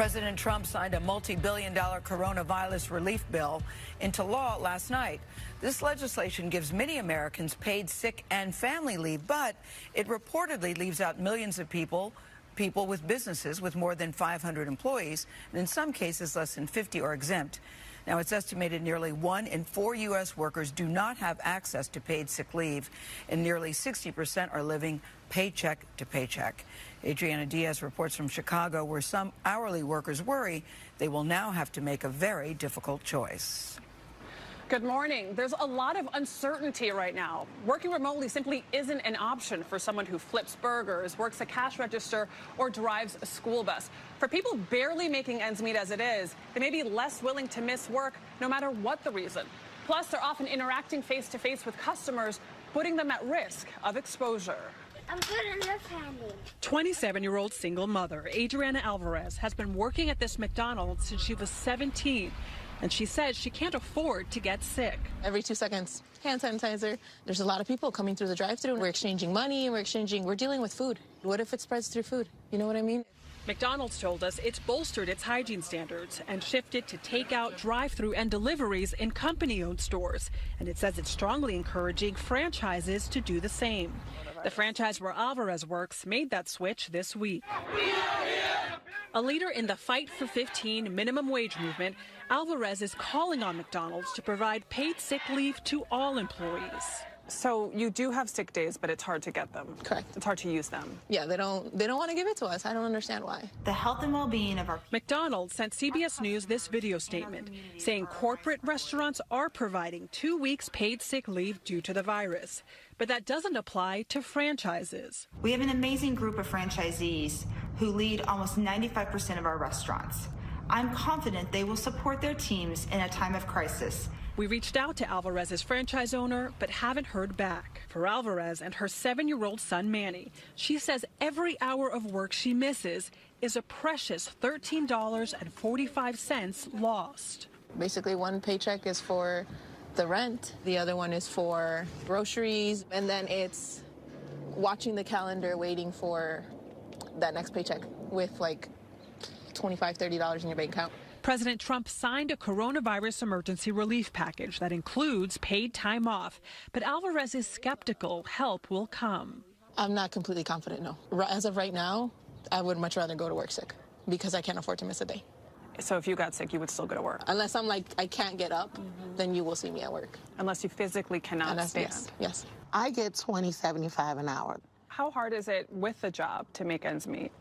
President Trump signed a multi-billion-dollar coronavirus relief bill into law last night. This legislation gives many Americans paid sick and family leave, but it reportedly leaves out millions of people with businesses with more than 500 employees, and in some cases less than 50 are exempt. Now, it's estimated nearly 1 in 4 U.S. workers do not have access to paid sick leave, and nearly 60% are living paycheck to paycheck. Adriana Diaz reports from Chicago, where some hourly workers worry they will now have to make a very difficult choice. Good morning. There's a lot of uncertainty right now. Working remotely simply isn't an option for someone who flips burgers, works a cash register, or drives a school bus. For people barely making ends meet as it is, they may be less willing to miss work no matter what the reason. Plus, they're often interacting face-to-face with customers, putting them at risk of exposure. I'm good enough, honey. 27-year-old single mother Adriana Alvarez has been working at this McDonald's since she was 17. And she says she can't afford to get sick. Every 2 seconds, hand sanitizer. There's a lot of people coming through the drive-thru. We're exchanging money, we're dealing with food. What if it spreads through food? You know what I mean? McDonald's told us it's bolstered its hygiene standards and shifted to takeout, drive-thru, and deliveries in company-owned stores. And it says it's strongly encouraging franchises to do the same. The franchise where Alvarez works made that switch this week. A leader in the Fight for 15 minimum wage movement, Alvarez is calling on McDonald's to provide paid sick leave to all employees. So you do have sick days, but it's hard to get them. Correct. It's hard to use them. Yeah, they don't want to give it to us. I don't understand why. The health and well-being of our people. McDonald's sent CBS News this video statement saying corporate restaurants are providing 2 weeks paid sick leave due to the virus. But that doesn't apply to franchises. We have an amazing group of franchisees who lead almost 95% of our restaurants. I'm confident they will support their teams in a time of crisis. We reached out to Alvarez's franchise owner, but haven't heard back. For Alvarez and her 7-year-old son, Manny, she says every hour of work she misses is a precious $13.45 lost. Basically, one paycheck is for the rent, the other one is for groceries, and then it's watching the calendar waiting for that next paycheck with like $25, $30 in your bank account. President Trump signed a coronavirus emergency relief package that includes paid time off, but Alvarez is skeptical help will come. I'm not completely confident, no. As of right now, I would much rather go to work sick because I can't afford to miss a day. So if you got sick, you would still go to work? Unless I'm like, I can't get up, then you will see me at work. Unless you physically cannot stand? Yes. I get $20.75 an hour. How hard is it with the job to make ends meet?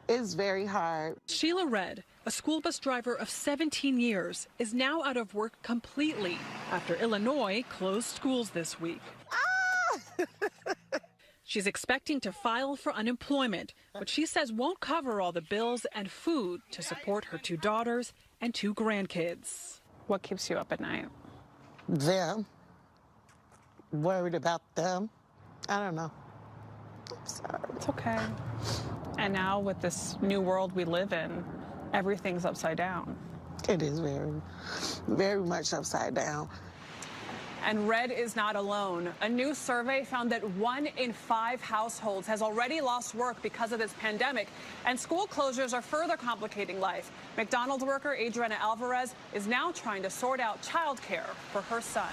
It's very hard. Sheila Red, a school bus driver of 17 years, is now out of work completely after Illinois closed schools this week. She's expecting to file for unemployment, which she says won't cover all the bills and food to support her 2 daughters and 2 grandkids. What keeps you up at night? Them. Worried about them. I don't know. I'm sorry. It's okay. And now with this new world we live in, everything's upside down. It is very, very much upside down. And Red is not alone. A new survey found that 1 in 5 households has already lost work because of this pandemic, and school closures are further complicating life. McDonald's worker Adriana Alvarez is now trying to sort out childcare for her son.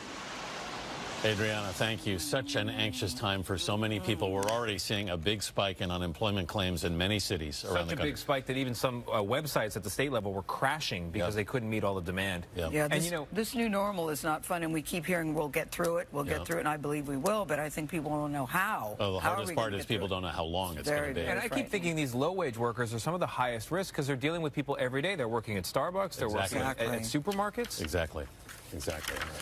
Adriana, thank you. Such an anxious time for so many people. We're already seeing a big spike in unemployment claims in many cities around the country. Such a big spike that even some websites at the state level were crashing because they couldn't meet all the demand. Yeah, this new normal is not fun, and we keep hearing we'll get through it, get through it, and I believe we will, but I think people don't know how. Oh, the hardest part is people don't know how long it's going to be. And I keep thinking these low-wage workers are some of the highest risk because they're dealing with people every day. They're working at Starbucks, they're working at supermarkets. Exactly.